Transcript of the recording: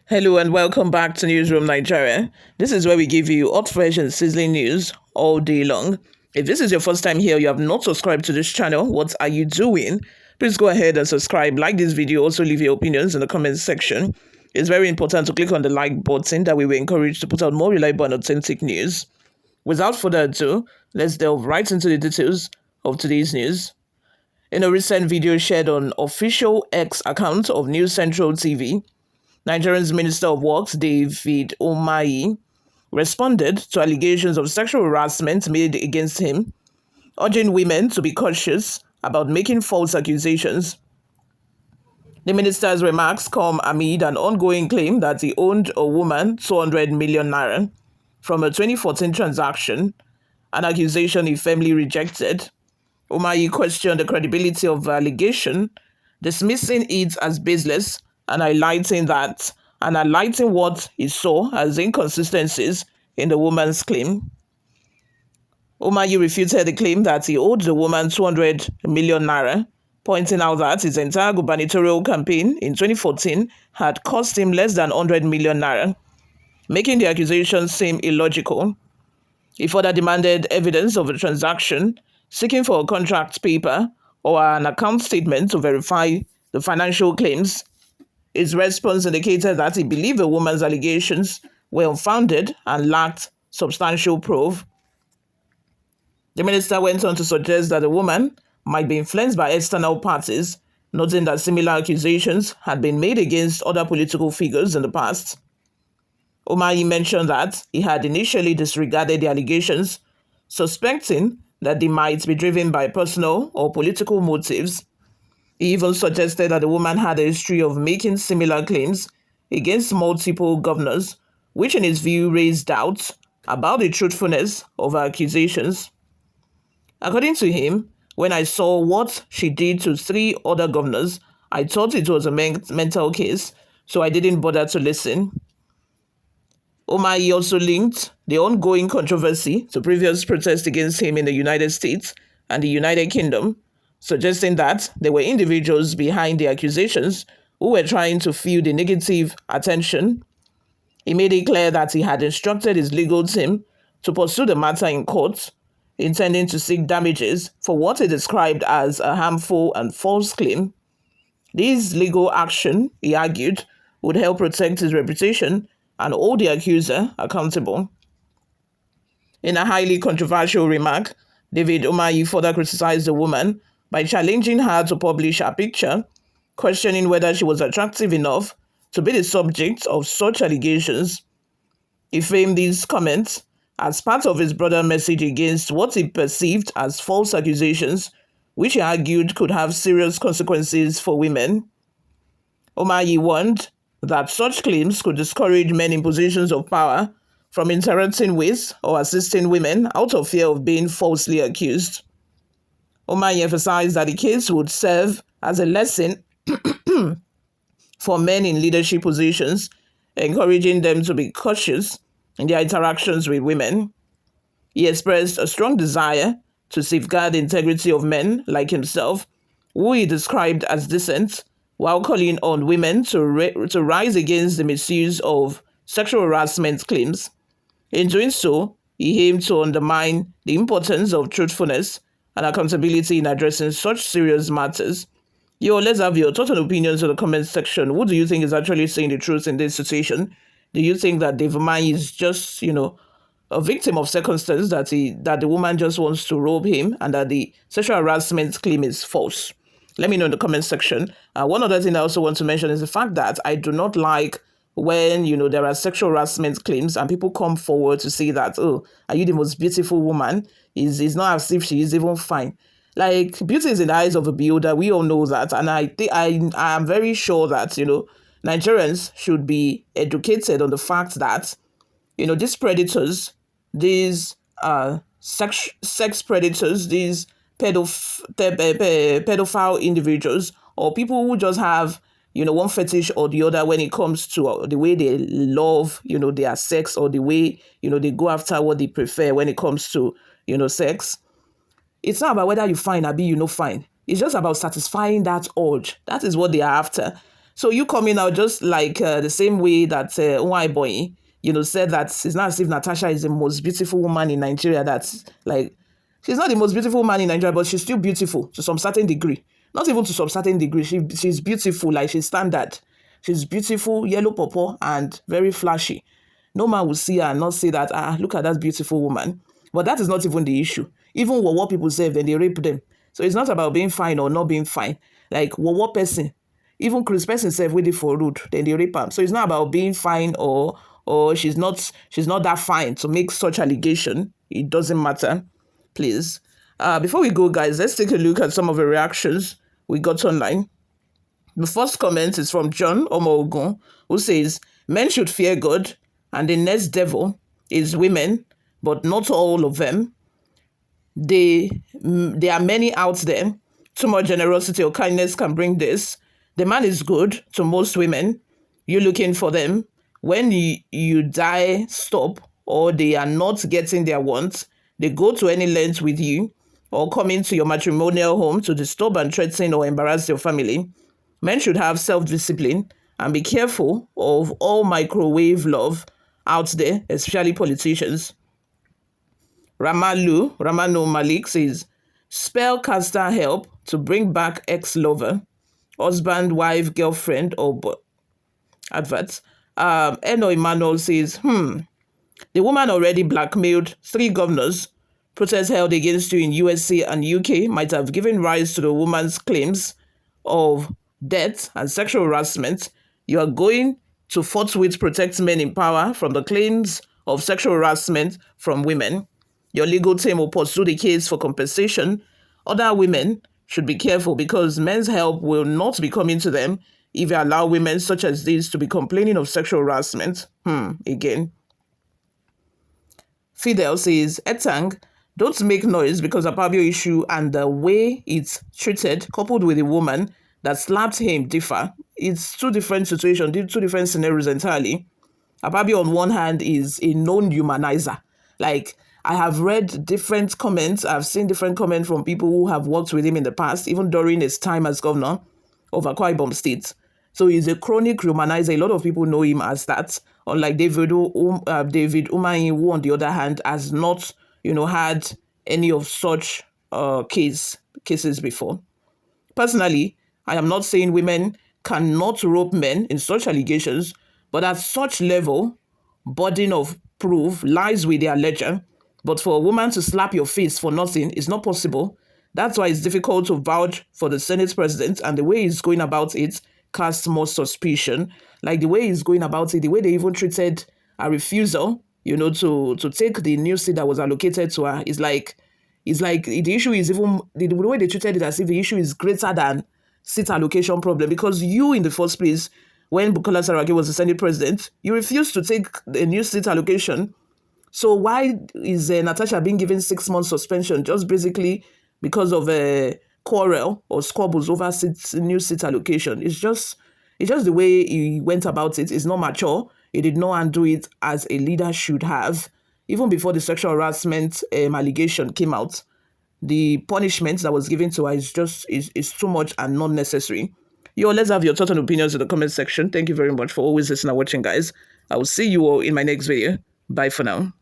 Hello and welcome back to Newsroom Nigeria. This is where we give you hot, fresh and sizzling news all day long. If this is your first time here, you have not subscribed to this channel, what are you doing? Please go ahead and subscribe, like this video, also leave your opinions in the comments section. It's very important to click on the like button that we will encourage to put out more reliable and authentic news. Without further ado, let's delve right into the details of today's news. In a recent video shared on official X account of News Central TV, Nigeria's Minister of Works, David Umahi, responded to allegations of sexual harassment made against him, urging women to be cautious about making false accusations. The minister's remarks come amid an ongoing claim that he owed a woman 200 million naira from a 2014 transaction, an accusation he firmly rejected. Umahi questioned the credibility of the allegation, dismissing it as baseless and highlighting what he saw as inconsistencies in the woman's claim. Umahi refuted the claim that he owed the woman 200 million naira, pointing out that his entire gubernatorial campaign in 2014 had cost him less than 100 million naira, making the accusation seem illogical. He further demanded evidence of the transaction, seeking for a contract paper or an account statement to verify the financial claims. His response indicated that he believed the woman's allegations were unfounded and lacked substantial proof. The minister went on to suggest that the woman might be influenced by external parties, noting that similar accusations had been made against other political figures in the past. Umahi mentioned that he had initially disregarded the allegations, suspecting that they might be driven by personal or political motives. He even suggested that the woman had a history of making similar claims against multiple governors, which in his view raised doubts about the truthfulness of her accusations. According to him, when I saw what she did to 3 other governors, I thought it was a mental case, so I didn't bother to listen. Umahi also linked the ongoing controversy to previous protests against him in the United States and the United Kingdom, suggesting that there were individuals behind the accusations who were trying to fuel the negative attention. He made it clear that he had instructed his legal team to pursue the matter in court, intending to seek damages for what he described as a harmful and false claim. This legal action, he argued, would help protect his reputation and hold the accuser accountable. In a highly controversial remark, David Umahi further criticized the woman by challenging her to publish her picture, questioning whether she was attractive enough to be the subject of such allegations. He framed these comments as part of his broader message against what he perceived as false accusations, which he argued could have serious consequences for women. Umahi warned that such claims could discourage men in positions of power from interacting with or assisting women out of fear of being falsely accused. Umahi emphasized that the case would serve as a lesson for men in leadership positions, encouraging them to be cautious in their interactions with women. He expressed a strong desire to safeguard the integrity of men like himself, who he described as decent, while calling on women to rise against the misuse of sexual harassment claims. In doing so, he aimed to undermine the importance of truthfulness and accountability in addressing such serious matters. Let's have your thoughts and opinions in the comment section. Who do you think is actually saying the truth in this situation? Do you think that David Umahi is just, a victim of circumstance, that the woman just wants to rob him, and that the sexual harassment claim is false? Let me know in the comment section. One other thing I also want to mention is the fact that I do not like when, there are sexual harassment claims and people come forward to say that, oh, are you the most beautiful woman? It's not as if she is even fine. Like, beauty is in the eyes of a beholder. We all know that. And I am very sure that, Nigerians should be educated on the fact that, these predators, these sex predators, these pedophile individuals, or people who just have, one fetish or the other when it comes to the way they love, their sex, or the way, they go after what they prefer when it comes to, sex. It's not about whether you fine or be fine. It's just about satisfying that urge. That is what they are after. So you coming out just like the same way that Umahi boy, said that it's not as if Natasha is the most beautiful woman in Nigeria. That's like, she's not the most beautiful woman in Nigeria, but she's still beautiful to some certain degree. Not even to some certain degree. She's beautiful, like she's standard. She's beautiful, yellow purple, and very flashy. No man will see her and not say that, look at that beautiful woman. But that is not even the issue. Even what people say, then they rape them. So it's not about being fine or not being fine. Like, what person, even Chris person self waiting for rude, then they rape her. So it's not about being fine or she's not that fine to make such allegation. It doesn't matter. Please. Before we go, guys, let's take a look at some of the reactions we got online. The first comment is from John Omogun, who says, men should fear God, and the next devil is women, but not all of them. There are many out there. Too much generosity or kindness can bring this. The man is good to most women. You're looking for them. When you die, stop, or they are not getting their wants, they go to any length with you or come into your matrimonial home to disturb and threaten or embarrass your family. Men should have self-discipline and be careful of all microwave love out there, especially politicians. Ramano Malik says, spellcaster help to bring back ex-lover, husband, wife, girlfriend, or adverts. Eno Emmanuel says, the woman already blackmailed 3 governors. Protests held against you in USA and UK might have given rise to the woman's claims of death and sexual harassment. You are going to forthwith protect men in power from the claims of sexual harassment from women. Your legal team will pursue the case for compensation. Other women should be careful because men's help will not be coming to them if you allow women such as these to be complaining of sexual harassment. Again. Fidel says, Etang, don't make noise because Apabio issue and the way it's treated, coupled with a woman that slapped him, differ. It's 2 different situations, 2 different scenarios entirely. Apabio on one hand is a known humanizer. Like, I have read different comments. I've seen different comments from people who have worked with him in the past, even during his time as governor of Akwa Ibom State. So he's a chronic humanizer. A lot of people know him as that. Unlike David Umahi, who on the other hand has not, had any of such cases before. Personally, I am not saying women cannot rope men in such allegations, but at such level, burden of proof lies with their ledger. But for a woman to slap your face for nothing is not possible. That's why it's difficult to vouch for the Senate president, and the way he's going about it casts more suspicion. Like the way he's going about it, the way they even treated a refusal, to take the new seat that was allocated to her is like the issue is even the way they treated it as if the issue is greater than seat allocation problem, because you in the first place, when Bukola Saraki was the Senate president, you refused to take the new seat allocation. So why is Natasha being given 6 months suspension just basically because of a quarrel or squabbles over new seat allocation? It's just the way he went about it. It's not mature. He did not undo it as a leader should have. Even before the sexual harassment allegation came out, the punishment that was given to her is too much and not necessary. Let's have your thoughts and opinions in the comment section. Thank you very much for always listening and watching, guys. I will see you all in my next video. Bye for now.